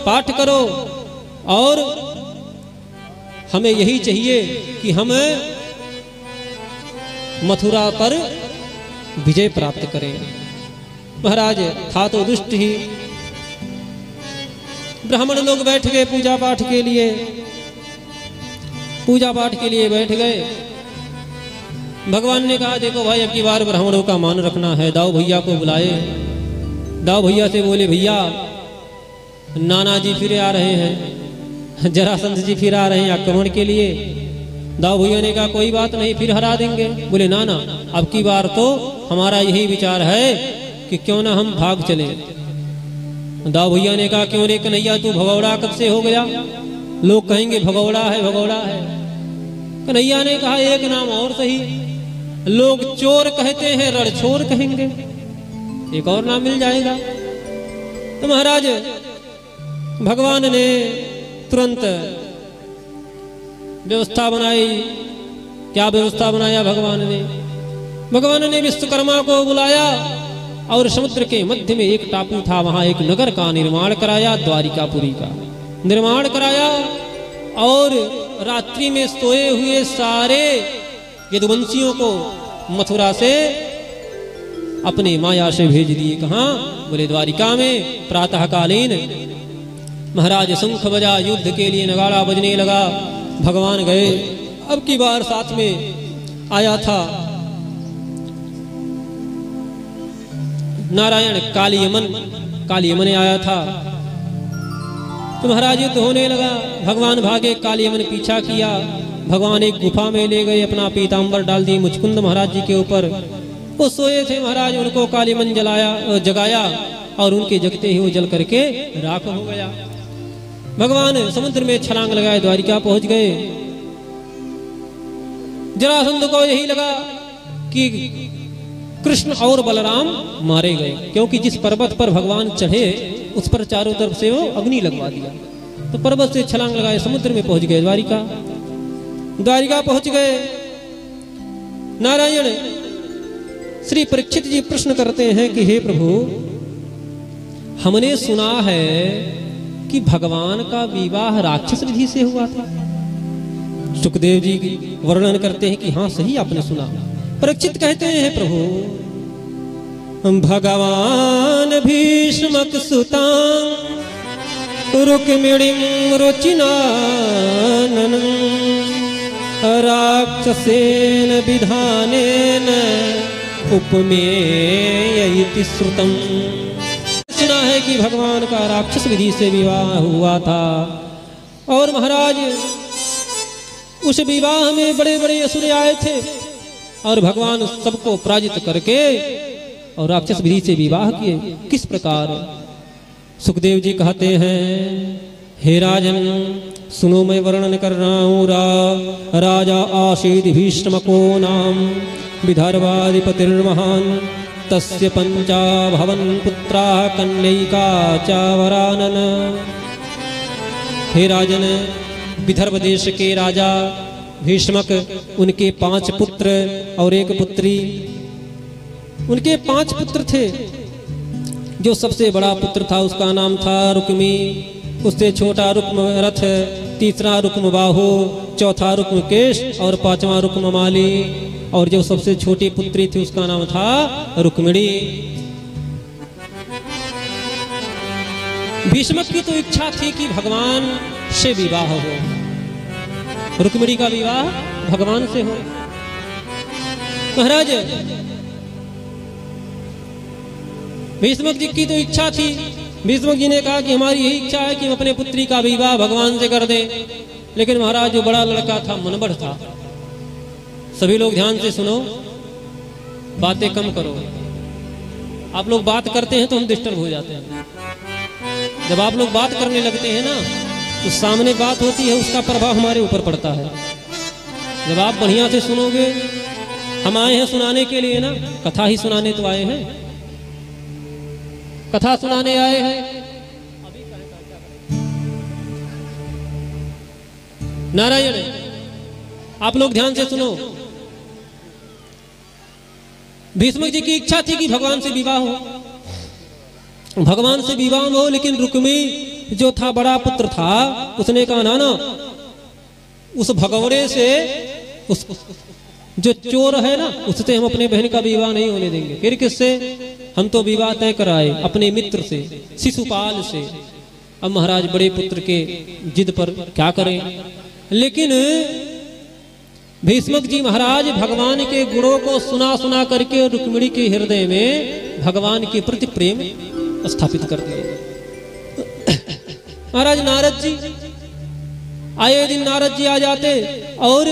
पाठ करो और हमें यही चाहिए कि हम मथुरा पर विजय प्राप्त करें। महाराज था तो दुष्ट ही। ब्राह्मण लोग बैठ गए पूजा पाठ के लिए, पूजा पाठ के लिए बैठ गए। भगवान ने कहा देखो भाई अब की बार ब्राह्मणों का मान रखना है। दाऊ भैया को बुलाए। दाऊ भैया से बोले भैया नाना जी फिर आ रहे हैं, जरासंध जी फिर आ रहे हैं आक्रमण के लिए। दाऊ भैया ने कहा कोई बात नहीं फिर हरा देंगे। बोले ना ना अब की बार तो हमारा यही विचार है कि क्यों ना हम भाग चले। दाऊ भैया ने कहा क्यों रे कन्हैया तू भगौड़ा कब से हो गया, लोग कहेंगे भगौड़ा है भगौड़ा है। कन्हैया ने कहा एक नाम और सही, लोग चोर कहते हैं रणछोर कहेंगे, एक और नाम मिल जाएगा। तो महाराज भगवान ने तुरंत व्यवस्था बनाई। क्या व्यवस्था बनाया भगवान ने? भगवान ने विश्वकर्मा को बुलाया और समुद्र के मध्य में एक टापू था, वहां एक नगर का निर्माण कराया, द्वारिकापुरी का निर्माण कराया। और रात्रि में सोए हुए सारे यदुवंशियों को मथुरा से अपने माया से भेज दिए। कहां? बोले द्वारिका में। प्रातःकालीन महाराज शंख बजा, युद्ध के लिए नगाड़ा बजने लगा। भगवान गए। अब की बार साथ में आया था नारायण कालियमन, कालियमन आया था। तो महाराज युद्ध होने लगा। भगवान भागे, कालियमन पीछा किया। भगवान एक गुफा में ले गए, अपना पीतांबर डाल दिए मुचकुंद महाराज जी के ऊपर। वो सोए थे महाराज, उनको कालियमन जगाया और उनके जगते ही वो जल करके राख हो गया। भगवान समुद्र में छलांग लगाए, द्वारिका पहुंच गए। जरासंध को यही लगा कि कृष्ण और बलराम मारे गए, क्योंकि जिस पर्वत पर भगवान चढ़े उस पर चारों तरफ से वो अग्नि लगवा दिया। तो पर्वत से छलांग लगाए, समुद्र में पहुंच गए। द्वारिका पहुंच गए। नारायण श्री परीक्षित जी प्रश्न करते हैं कि हे प्रभु हमने सुना है कि भगवान का विवाह राक्षस रिधि से हुआ था। सुखदेव जी वर्णन करते हैं कि हाँ सही आपने सुना। परीक्षित कहते हैं प्रभु भगवान भीष्मक सुतां रुक्मिणीं रुचिनाननं राक्षसेन विधानेन उपमेय इति श्रुतम्। सुना है कि भगवान का राक्षस विधि से विवाह हुआ था और महाराज उस विवाह में बड़े बड़े असुर आए थे और भगवान सबको पराजित करके और राक्षस विधि से विवाह किए। किस प्रकार? सुखदेव जी कहते हैं हे राजन सुनो मैं वर्णन कर रहा हूँ। राजा आसीद भीष्मको नाम विदर्भाधिपतिर्महान तस्य पंचा भवन पुत्रा कन्यैका चावरानन। हे राजन विदर्भ देश के राजा भीष्मक, उनके 5 पुत्र और 1 पुत्री। उनके 5 पुत्र थे। जो सबसे बड़ा पुत्र था उसका नाम था रुक्मी, उससे छोटा रुक्मरथ, तीसरा रुक्मबाहु, चौथा रुक्मकेश और 5वां रुक्ममाली। और जो सबसे छोटी पुत्री थी उसका नाम था रुक्मिणी। भीष्मक की तो इच्छा थी कि भगवान से विवाह हो, रुक्मिणी का विवाह भगवान से हो। महाराज भीष्मक जी की तो इच्छा थी। भीष्मक जी ने कहा कि हमारी यही इच्छा है कि हम अपने पुत्री का विवाह भगवान से कर दें। लेकिन महाराज जो बड़ा लड़का था मनबढ़ था। सभी लोग ध्यान से सुनो, बातें कम करो। आप लोग बात करते हैं तो हम डिस्टर्ब हो जाते हैं। जब आप लोग बात करने लगते हैं ना तो सामने बात होती है, उसका प्रभाव हमारे ऊपर पड़ता है। जब आप बढ़िया से सुनोगे, हम आए हैं सुनाने के लिए ना, कथा ही सुनाने तो आए हैं, कथा सुनाने आए हैं। नारायण आप लोग ध्यान से सुनो। भीष्मक जी की इच्छा थी कि भगवान से विवाह हो, भगवान से विवाह हो, लेकिन रुक्मी जो था बड़ा पुत्र था, उसने कहा नाना उस भगवरे से, उस जो चोर है ना, उससे हम अपने बहन का विवाह नहीं होने देंगे। फिर किससे? हम तो विवाह तय कराए अपने मित्र से, शिशुपाल से। अब महाराज बड़े पुत्र के जिद पर क्या करें, लेकिन भीष्मक जी महाराज भगवान के गुणों को सुना सुना करके रुक्मिणी के हृदय में भगवान के प्रति प्रेम स्थापित कर दिए। महाराज नारद जी आए दिन नारद जी आ जाते और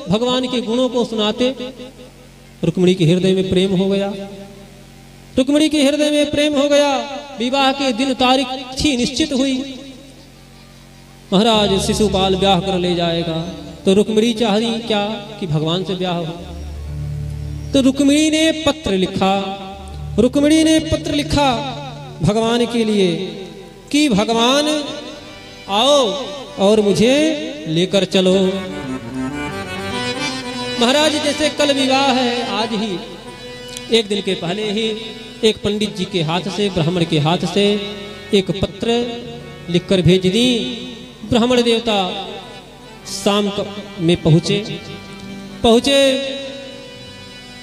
भगवान के गुणों को सुनाते। रुक्मिणी के हृदय में प्रेम हो गया, रुक्मिणी के हृदय में प्रेम हो गया। विवाह के दिन तारीख थी निश्चित हुई। महाराज शिशुपाल ब्याह कर ले जाएगा, तो रुक्मिणी चाह रही क्या कि भगवान से ब्याह हो। तो रुक्मिणी ने पत्र लिखा, रुक्मिणी ने पत्र लिखा भगवान के लिए कि भगवान आओ और मुझे लेकर चलो। महाराज जैसे कल विवाह है, आज ही एक दिन के पहले ही एक पंडित जी के हाथ से, ब्राह्मण के हाथ से एक पत्र लिखकर भेज दी। ब्राह्मण देवता शाम में पहुंचे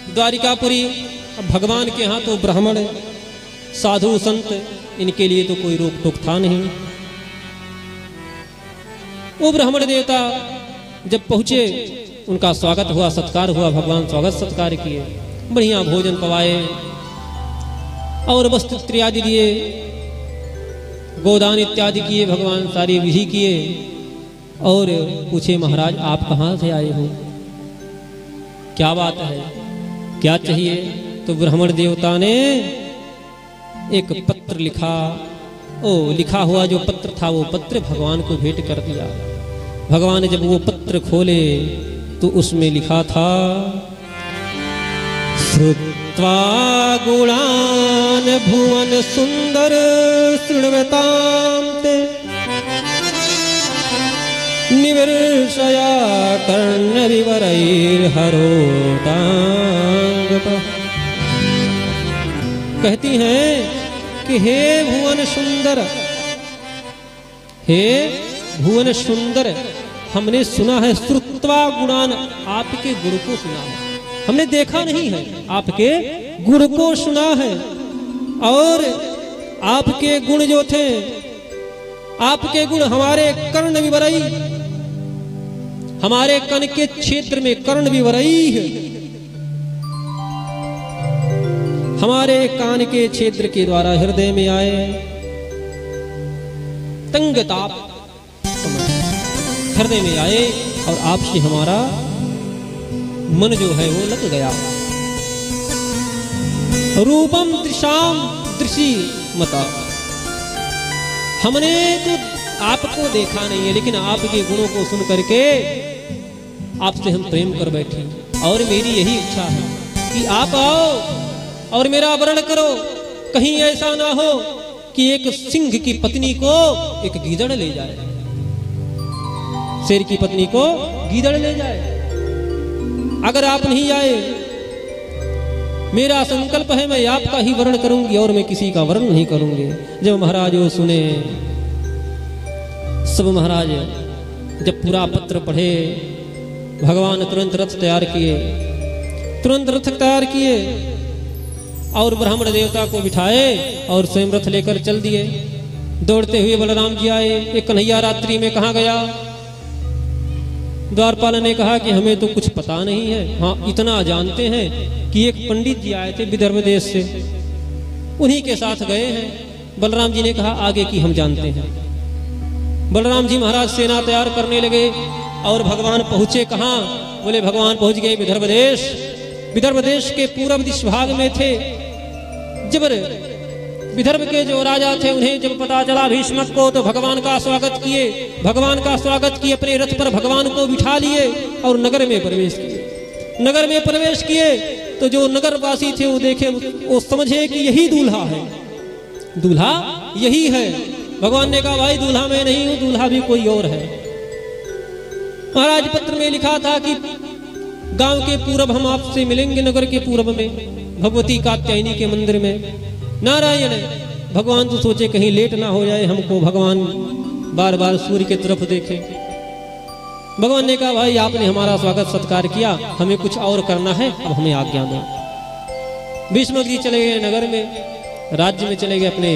द्वारिकापुरी। अब भगवान के यहाँ तो ब्राह्मण साधु संत, इनके लिए तो कोई रोक टोक था नहीं। वो ब्राह्मण देवता जब पहुंचे, उनका स्वागत हुआ, सत्कार हुआ। भगवान स्वागत सत्कार किए, बढ़िया भोजन पवाए और वस्त्र इत्यादि दिए, गोदान इत्यादि किए। भगवान सारी विधि किए और पूछे महाराज आप कहाँ से आए हो, क्या बात है, क्या चाहिए। तो ब्राह्मण देवता ने एक पत्र लिखा। ओ लिखा हुआ जो पत्र था, वो पत्र भगवान को भेंट कर दिया। भगवान ने जब वो पत्र खोले तो उसमें लिखा था, श्रुत्वा गुणान भुवन सुंदर शृण्वतां ते निवर्षया कर्ण विवरैर्हरोतांग। कहती हैं कि हे भुवन सुंदर, हे भुवन सुंदर, हमने सुना है, श्रुत्वा गुणान, आपके गुण को सुना है, हमने देखा नहीं है, आपके गुण को सुना है। और आपके गुण जो थे, आपके गुण हमारे कर्ण विवरई, हमारे कन के क्षेत्र में कर्ण विवरई है, हमारे कान के क्षेत्र के द्वारा हृदय में आए। तंगताप हृदय में आए और आपसे हमारा मन जो है वो लग गया। रूपम दृशाम दृशी मता, हमने तो आपको देखा नहीं है, लेकिन आपके गुणों को सुन करके आपसे हम प्रेम कर बैठे। और मेरी यही इच्छा है कि आप आओ और मेरा वर्ण करो। कहीं ऐसा ना हो कि एक सिंह की पत्नी को एक गीदड़ ले जाए, शेर की पत्नी को गीदड़ ले जाए। अगर आप नहीं आए, मेरा संकल्प है मैं आपका ही वर्ण करूंगी और मैं किसी का वर्ण नहीं करूंगी। जब महाराज वो सुने, सब महाराज जब पूरा पत्र पढ़े, भगवान तुरंत रथ तैयार किए, तुरंत रथ तैयार किए और ब्राह्मण देवता को बिठाए और स्वयं रथ लेकर चल दिए। दौड़ते हुए बलराम जी आए। एक कन्हैया रात्रि में कहाँ गया? द्वारपाल ने कहा कि हमें तो कुछ पता नहीं है, हाँ इतना जानते हैं कि एक पंडित जी आए थे विदर्भ देश से, उन्हीं के साथ गए हैं। बलराम जी ने कहा आगे की हम जानते हैं। बलराम जी महाराज सेना तैयार करने लगे और भगवान पहुंचे कहाँ? बोले भगवान पहुंच गए विदर्भ देश। विदर्भ देश के पूर्व दिश भाग में थे। जब विदर्भ के जो राजा थे उन्हें जब पता चला भीष्मक को, तो भगवान का स्वागत किए, भगवान का स्वागत किए, अपने रथ पर भगवान को बिठा लिए और नगर में प्रवेश किए। नगर में प्रवेश किए तो जो नगरवासी थे वो देखे, वो समझे कि यही दूल्हा है, दूल्हा यही है। भगवान ने कहा भाई दूल्हा मैं नहीं हूं, दूल्हा भी कोई और है। महाराज पत्र में लिखा था कि गांव के पूरब हम आपसे मिलेंगे, नगर के पूरब में भगवती कात्यायनी के मंदिर में। नारायण भगवान तो सोचे कहीं लेट ना हो जाए हमको, भगवान बार बार सूर्य की तरफ देखे। भगवान ने कहा भाई आपने हमारा स्वागत सत्कार किया, हमें कुछ और करना है, अब हमें आज्ञा दो। भीष्म जी चले गए नगर में, राज्य में चले गए, अपने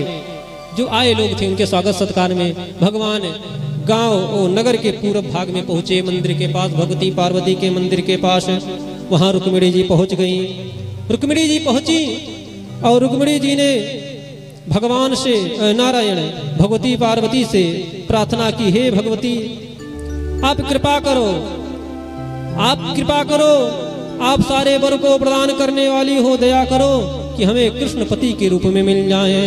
जो आए लोग थे उनके स्वागत सत्कार में। भगवान गांव और नगर के पूर्व भाग में पहुंचे, मंदिर के पास, भगवती पार्वती के मंदिर के पास। वहां रुक्मिणी जी पहुंच गई। रुक्मिणी जी पहुंची और रुक्मिणी जी ने भगवान से, नारायण भगवती पार्वती से प्रार्थना की, हे भगवती आप कृपा करो, आप कृपा करो, आप सारे वर को प्रदान करने वाली हो, दया करो कि हमें कृष्ण पति के रूप में मिल जाए।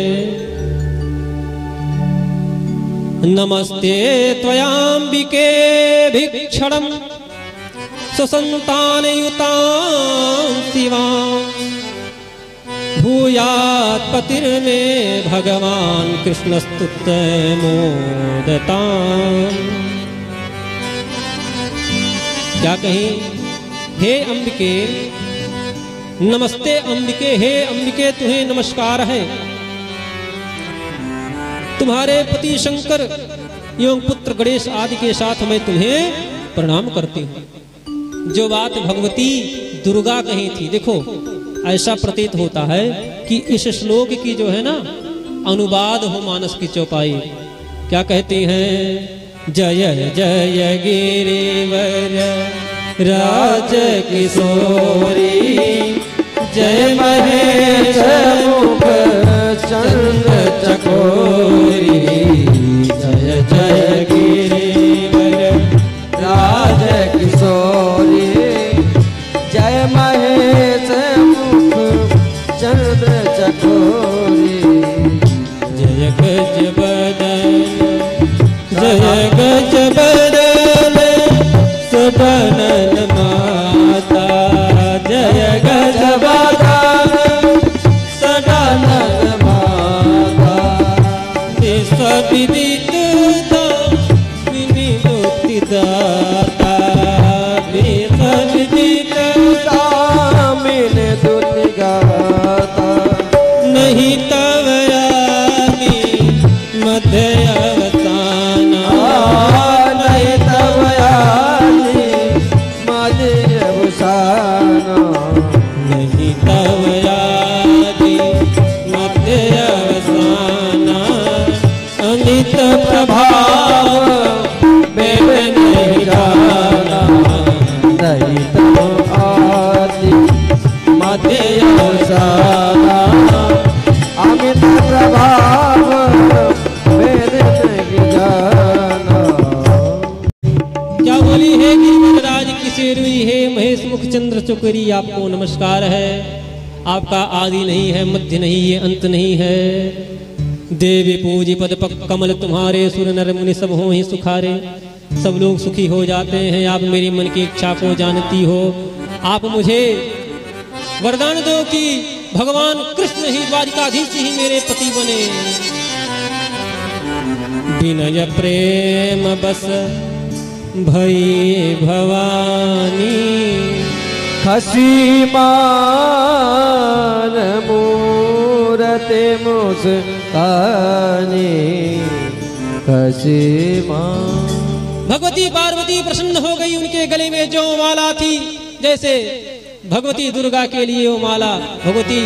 नमस्ते त्वयाम्बिके भिक्षणं ससंतानयुतां शिवां, भूयात् पतिर्मे भगवान कृष्णस्तुत्यमोदताम्। क्या कहीं, हे अंबिके, नमस्ते अंबिके, हे अंबिके तुम्हें नमस्कार है, तुम्हारे पति शंकर एवं पुत्र गणेश आदि के साथ मैं तुम्हें प्रणाम करती हूँ। जो बात भगवती दुर्गा कही थी, देखो ऐसा प्रतीत होता है कि इस श्लोक की जो है ना अनुवाद हो मानस की चौपाई। क्या कहती हैं, जय जय गिरिवर राज किशोरी, जय महेश मुख चंद्र चकोरी, जय जय गिरिवर राज किशोरी, जय महेश मुख चंद्र चकोरी, जय गज बदन, जय गज बदन सदनन माता, जय गज बदन सदानंद माता, विदित विनिमुक्ति दाता, विदित दामिन दुति गाता, नहीं तव आदि मध्य अवसाना, नहीं तव आदि मध्य अवसाना, नहीं तव आदि मध्य अवसाना, अमित प्रभाव वेद नहीं जाना, नहीं तव आदि मध्य अवसाना, अमित प्रभाव वेद नहीं जाना। क्या बोली है गिरिराज किशोरी, हे महेश मुख चंद्र चकोरी, आपको नमस्कार है। आपका आदि नहीं है, मध्य नहीं है, अंत नहीं है। देवी पूजी पद पक कमल तुम्हारे, सुर नर मुनि सब हो ही सुखारे। सब लोग सुखी हो जाते हैं, आप मेरी मन की इच्छा को जानती हो। आप मुझे वरदान दो कि भगवान कृष्ण ही द्वारिकाधीश ही मेरे पति बने। विनय प्रेम बस भई भवानी, खसीमान मूरते मुस्कानी, खसीमान। भगवती पार्वती प्रसन्न हो गई। उनके गले में जो माला थी, जैसे भगवती दुर्गा के लिए वो माला भगवती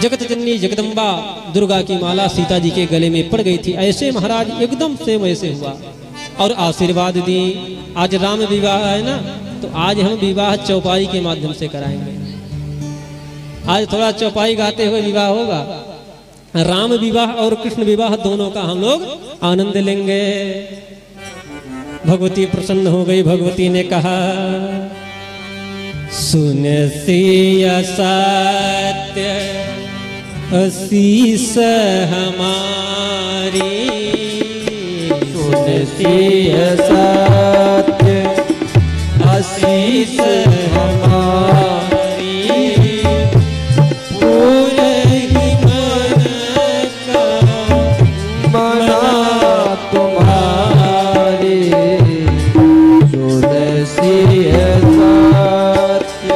जगत जननी जगदम्बा दुर्गा की माला सीता जी के गले में पड़ गई थी, ऐसे महाराज एकदम से वैसे हुआ और आशीर्वाद दी। आज राम विवाह है ना, तो आज हम विवाह चौपाई के माध्यम से कराएंगे। आज थोड़ा चौपाई गाते हुए विवाह होगा। राम विवाह और कृष्ण विवाह दोनों का हम लोग आनंद लेंगे। भगवती प्रसन्न हो गई। भगवती ने कहा, सुन सिया सत्य आशीष हमारी, सुन सिया सत्य आशीष हमारी, पूरे ही मन का मना तुम्हारी, सुन सिया सत्य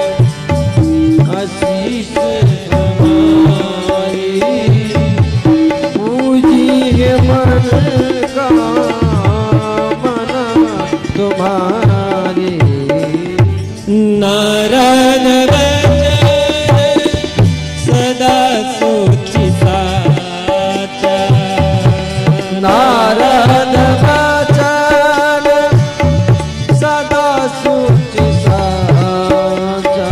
आशीष हमारी, कामना तुम्हारी। नारद बचन सदा सोची साचा। नारद बचन सदा सोची साचा।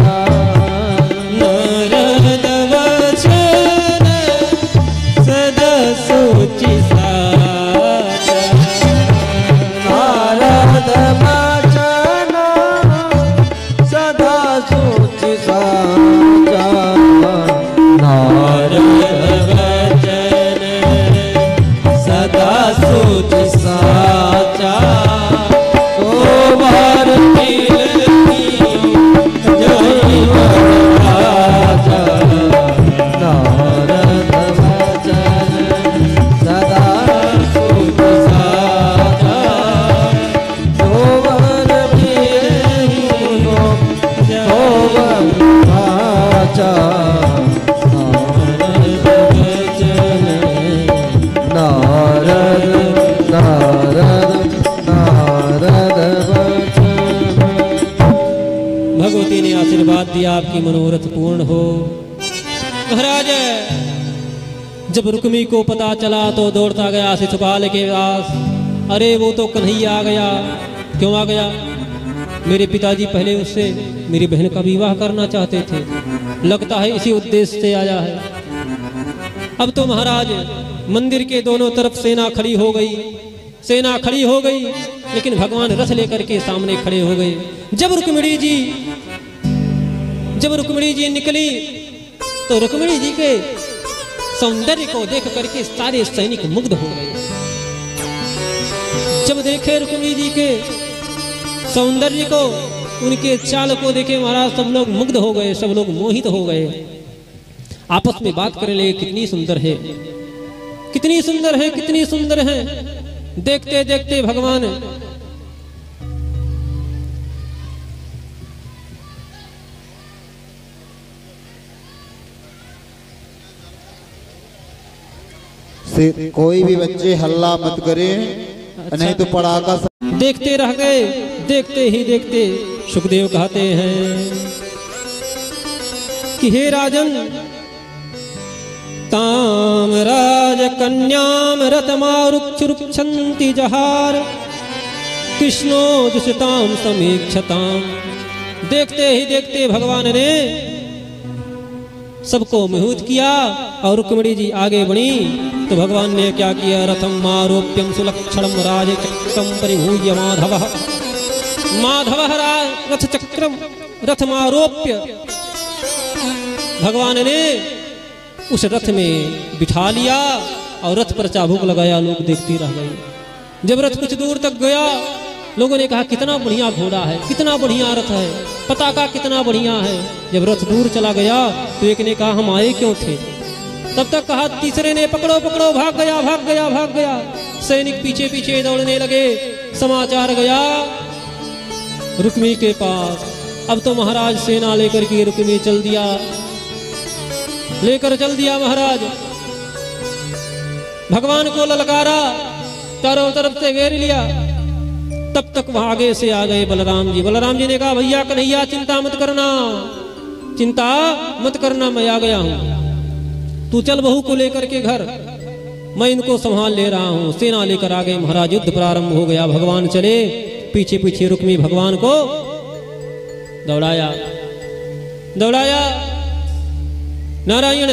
नारद बचन सदा सोची साचा। नारद बचन सदा सोची साचा। नारद बचन सदा सोच साचा। तो बार मिलती जय राजा। नारद बचन सदा सोच साचा। सोवर प्रियो सोवर वाचा। नारद नारद नारद बचन। भगवती ने आशीर्वाद दिया आपकी मनोरथ पूर्ण हो। महाराज जब रुक्मी को पता चला तो दौड़ता गया शिशुपाल के पास। अरे वो तो कन्हैया आ गया। क्यों आ गया? मेरे पिताजी पहले उससे मेरी बहन का विवाह करना चाहते थे। लगता है इसी उद्देश्य से आया है। अब तो महाराज मंदिर के दोनों तरफ सेना खड़ी हो गई। सेना खड़ी हो गई लेकिन भगवान रथ लेकर के सामने खड़े हो गए। जब रुक्मिणी जी निकली तो रुक्मिणी जी के सौंदर्य को देख करके सारे सैनिक मुग्ध हो गए। जब देखे रुक्मिणी जी के सौंदर्य को, उनके चाल को देखे महाराज सब लोग मुग्ध हो गए, सब लोग मोहित हो गए। आपस में बात करने लगे, कितनी सुंदर है, कितनी सुंदर है, कितनी सुंदर है। देखते देखते भगवान से कोई भी बच्चे हल्ला मत करें, नहीं तो पड़ाका। देखते रह गए। देखते ही देखते सुखदेव कहते हैं कि हे राजन, ताम राज कन्याम रतमारुक्षुरुक्षन्ति जहार कृष्णो दुष्टाम समीक्षताम। देखते ही देखते भगवान ने सबको मोहित किया और रुक्मिणी जी आगे बढ़ी तो भगवान ने क्या किया? रथम आरोप्यम सुलक्षणम राजचक्रम परिभूय माधवः। माधवः रथ चक्रम रथमारोप्य भगवान ने उस रथ में बिठा लिया और रथ पर चाबुक लगाया। लोग देखते रह गए। जब रथ कुछ दूर तक गया लोगों ने कहा कितना बढ़िया घोड़ा है, कितना बढ़िया रथ है, पताका कितना बढ़िया है। जब रथ दूर चला गया तो एक ने कहा हम आए क्यों थे? तब तक कहा तीसरे ने पकड़ो पकड़ो, भाग गया भाग गया भाग गया। सैनिक पीछे पीछे दौड़ने लगे। समाचार गया रुक्मी के पास। अब तो महाराज सेना लेकर के रुक्मी चल दिया, लेकर चल दिया महाराज। भगवान को ललकारा, चारों तरफ से घेर लिया। तब तक वहां आगे से आ गए बलराम जी। बलराम जी ने कहा भैया कन्हैया चिंता मत करना, चिंता मत करना, मैं आ गया हूं। तू चल बहू को लेकर के घर, मैं इनको संभाल ले रहा हूं। सेना लेकर आ गए महाराज। युद्ध प्रारंभ हो गया। भगवान चले, पीछे पीछे रुक्मी भगवान को दौड़ाया दौड़ाया। नारायण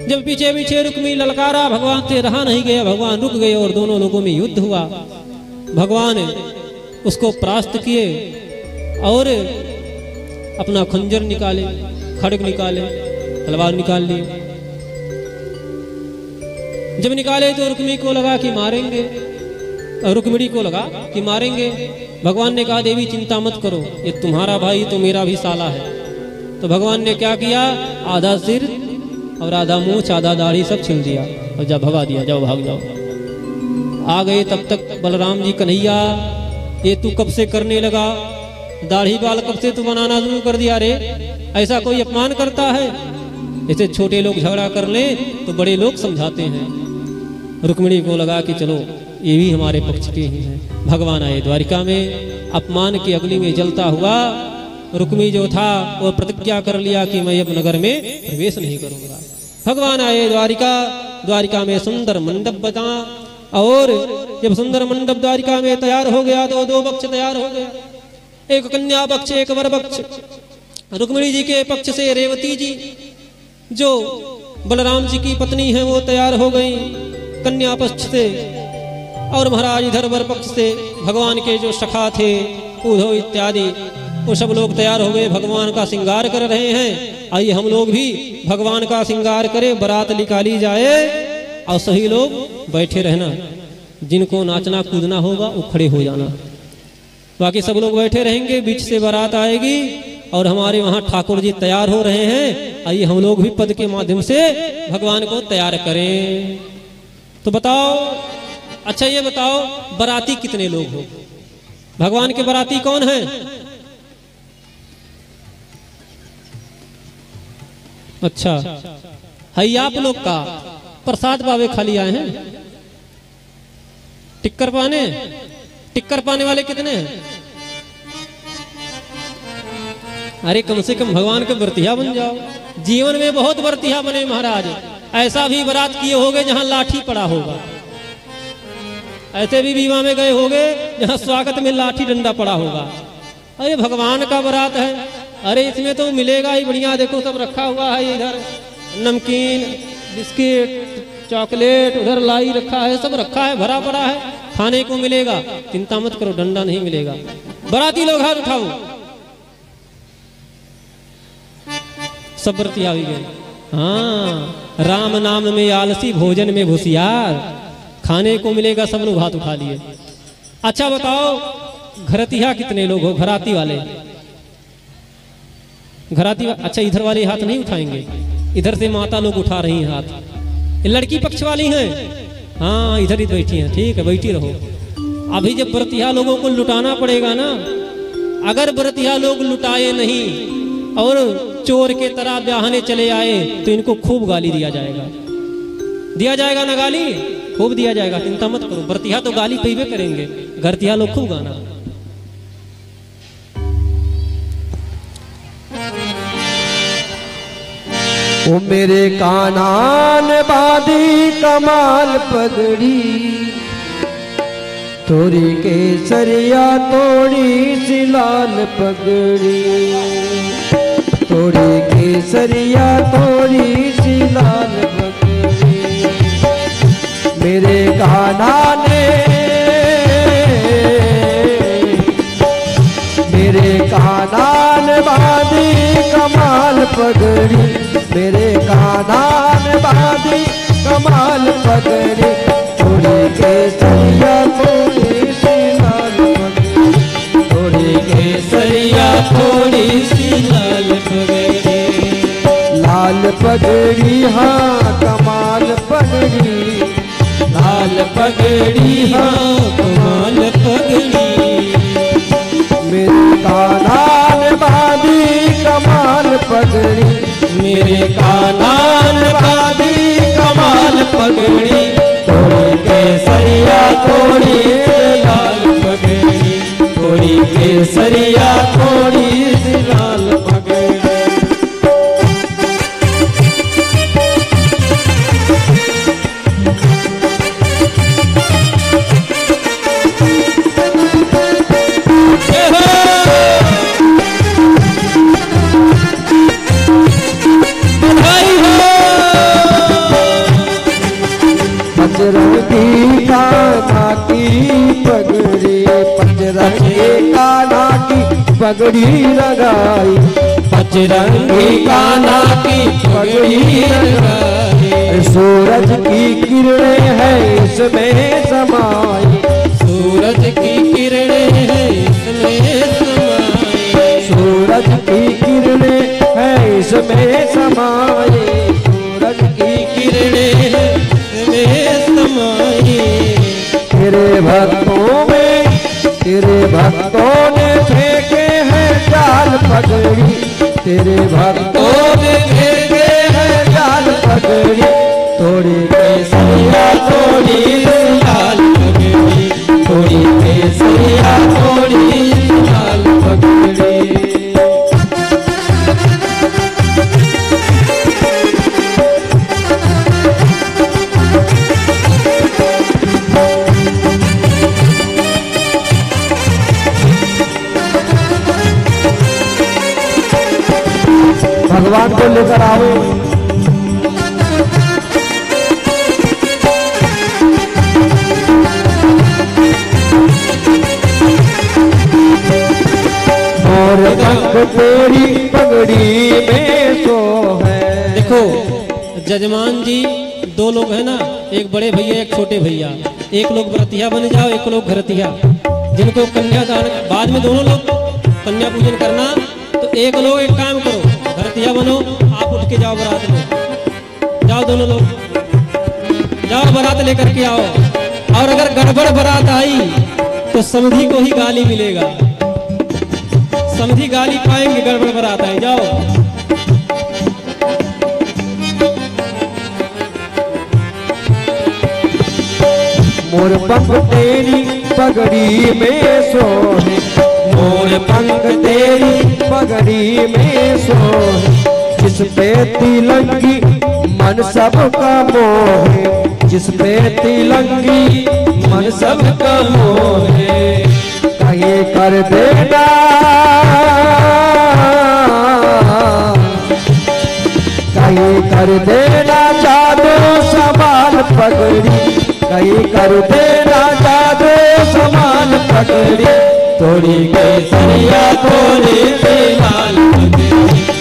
जब पीछे पीछे रुक्मी ललकारा, भगवान से रहा नहीं गया। भगवान रुक गए और दोनों लोगों में युद्ध हुआ। भगवान उसको परास्त किए और अपना खंजर निकाले, खड्ग निकाले, तलवार निकाल ली। जब निकाले तो रुक्मी को लगा कि मारेंगे, रुक्मिणी को लगा कि मारेंगे। भगवान ने कहा देवी चिंता मत करो, ये तुम्हारा भाई तो मेरा भी साला है। तो भगवान ने क्या किया? आधा सिर और आधा मूंछ आधा दाढ़ी सब छिल दिया और जब भगा दिया, जाओ भाग जाओ। आ गए तब तक बलराम जी, कन्हैया ये तू कब से करने लगा? दाढ़ी बाल कब से तू बनाना शुरू कर दिया रे? ऐसा कोई अपमान करता है? ऐसे छोटे लोग झगड़ा कर ले तो बड़े लोग समझाते हैं। रुक्मिणी को लगा कि चलो ये भी हमारे पक्ष के ही हैं। भगवान आए द्वारिका में, अपमान की अग्नि में जलता हुआ रुक्मी जो था वो प्रतिज्ञा कर लिया कि मैं अब नगर में प्रवेश नहीं करूंगा। भगवान आए द्वारिका में सुंदर मंडप बना, और जब सुंदर मंडप द्वारिका में तैयार हो गया तो दो पक्ष तैयार हो गया, एक कन्या पक्ष एक वर पक्ष। रुक्मिणी जी के पक्ष से रेवती जी जो बलराम जी की पत्नी है वो तैयार हो गई कन्या पक्ष से, और महाराज इधर वर पक्ष से भगवान के जो सखा थे उद्धव इत्यादि वो सब लोग तैयार हो गए, भगवान का श्रृंगार कर रहे हैं। आइए हम लोग भी भगवान का श्रृंगार करें, बारात निकाली जाए और सही लोग बैठे रहना, जिनको नाचना कूदना होगा वो खड़े हो जाना, बाकी सब लोग बैठे रहेंगे। बीच से बारात आएगी और हमारे वहाँ ठाकुर जी तैयार हो रहे हैं, आइए हम लोग भी पद के माध्यम से भगवान को तैयार करें। तो बताओ, अच्छा ये बताओ बाराती कितने लोग हो? भगवान के बाराती कौन है? अच्छा है आप लोग का प्रसाद पावे खाली आए हैं, टिक्कर पाने वाले कितने हैं? अरे कम से कम भगवान के व्रतिया बन जाओ, जीवन में बहुत व्रतिया बने महाराज। ऐसा भी बारात किए होगे जहां लाठी पड़ा होगा, ऐसे भी विवाह में गए होगे जहां स्वागत में लाठी डंडा पड़ा होगा। अरे भगवान का बारात है, अरे इसमें तो मिलेगा ही बढ़िया। देखो सब रखा हुआ है, इधर नमकीन बिस्किट चॉकलेट, उधर लाई रखा है, सब रखा है, भरा पड़ा है, खाने को मिलेगा। चिंता मत करो, डंडा नहीं मिलेगा। बाराती लोग हाथ उठाओ, सब व्रती आ गए। हाँ, राम नाम में आलसी, भोजन में होशियार, खाने को मिलेगा, सब लोग हाथ उठा लिए। अच्छा बताओ घरतिया कितने लोग हो? घराती वाले, अच्छा इधर वाले हाथ नहीं उठाएंगे, इधर से माता लोग उठा रही हैं हाथ, लड़की पक्ष वाली हैं। हाँ इधर ही बैठी हैं, ठीक है बैठी रहो। अभी जब व्रतिया लोगों को लुटाना पड़ेगा ना, अगर व्रतिया लोग लुटाए नहीं और चोर के तरह ब्याहने चले आए तो इनको खूब गाली दिया जाएगा ना, गाली खूब दिया जाएगा, चिंता मत करो। व्रतिया तो गाली पीबे करेंगे, घरतिया लोग खूब गाना। ओ मेरे कानान बाधी कमाल पगड़ी, तोरी केसरिया तोड़ी सी लाल पगड़ी, तोड़ी केसरिया तोड़ी सी लाल पगड़ी। मेरे कानान बाधी कमाल पगड़ी, मेरे कानान बाधी कमाल पगड़ी, थोड़ी केसरिया थोड़ी सी लाल पगड़ी, थोड़ी केसरिया थोड़ी सी लाल पगड़ी। लाल पगड़ी हाँ कमाल पगड़ी, लाल पगड़ी हाँ कमाल पगड़ी। मेरे कानान बाधी कमाल पगड़ी, मेरे कानान बाधी कमाल पगड़ी, थोड़ी केसरिया थोड़ी लाल पगड़ी, थोड़ी केसरिया थोड़ी लाल पगड़ी। पंचरंगी कान्हा की पगड़ी, पंचरंगी कान्हा की पगड़ी लगाई, पंचरंगी कान्हा की पगड़ी लगाई। सूरज की किरणें हैं इसमें समाई, सूरज की किरणें हैं इसमें समाई, सूरज की किरणें हैं इसमें समाई, सूरज की किरणें हैं समाई। तेरे भक्तों ने फेंके हैं जाल पगड़ी, तेरे भक्तों ने फेंके हैं जाल पगड़ी, थोड़ी केसरिया थोड़ी लेकर आवे। मोर पंख तेरी पगड़ी में सो है। देखो जजमान जी दो लोग हैं ना, एक बड़े भैया एक छोटे भैया, एक लोग व्रतिया बन जाओ एक लोग घरतिया, जिनको कन्यादान बाद में दोनों लोग कन्या पूजन करना। तो एक लोग एक काम करो, घरतिया बनो, आप उठ के जाओ बारात में, जाओ दोनों लोग जाओ बारात लेकर के आओ। और अगर गड़बड़ बारात आई तो समधी को ही गाली मिलेगा, समधी गाली पाएंगे गड़बड़ बारात आई। जाओ मोर पंख तेरी पगड़ी में सोहे, मोर पंख तेरी पगड़ी में सोहे, जिस पे तिलंगी मन सबका मोहे, जिस पे तिलंगी मन सबका मोहे, कहीं कर देना कहीं कर देना जादू सवाल पगड़ी, कहीं कर देना जादू समान पगड़ी, थोड़ी केसरिया थोड़ी सी लाल पगड़ी,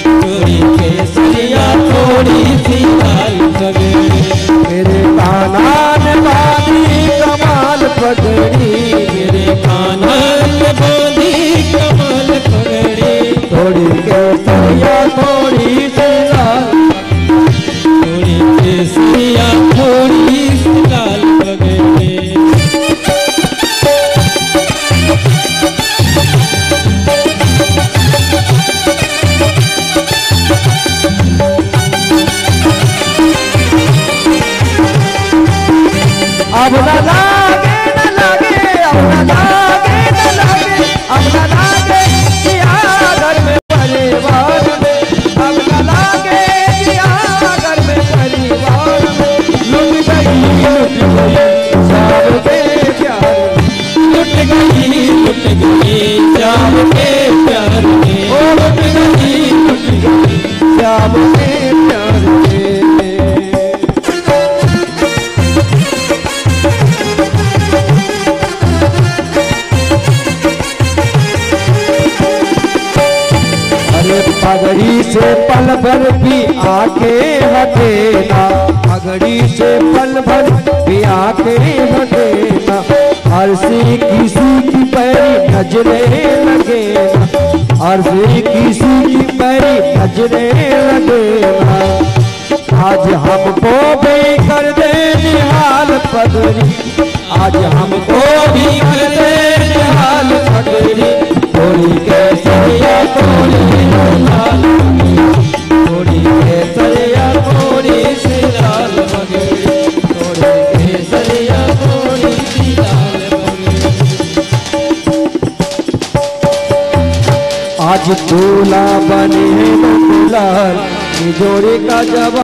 थोड़ी केसरिया थोड़ी सी लाल पगड़ी, मेरे कानान बांधी कमाल पगड़ी, मेरे कानान बांधी कमाल पगड़ी, थोड़ी केसरिया थोड़ी सी लाल, थोड़ी केसरिया थोड़ी सी लाल पगड़ी। अब न लागे न लागे, अब न लागे न लागे, अब न लागे किया घर में परिवार में, अब न लागे किया घर में परिवार में, लुट गई शाम के प्यार, लुट गई शाम के प्यार में, ओ लुट गई शाम के प्यार में। पगड़ी से पल भर भी आके हटेना, पगड़ी से पल भर भी आके हटेना, हर सी किसी की पैरी नजरे लगेना, हर सी किसी की पैरी नजरे लगेना, आज हमको भी कर दे निहाल पगड़ी, आज हमको भी कर दे निहाल पगड़ी, थोड़ी केसरिया थोड़ी लाल पगड़ी, थोड़ी केसरिया थोड़ी सी लाल पगड़ी, थोड़ी केसरिया थोड़ी सी लाल पगड़ी। आज दूल्हा बने दुल्हन जोड़ी का जवाब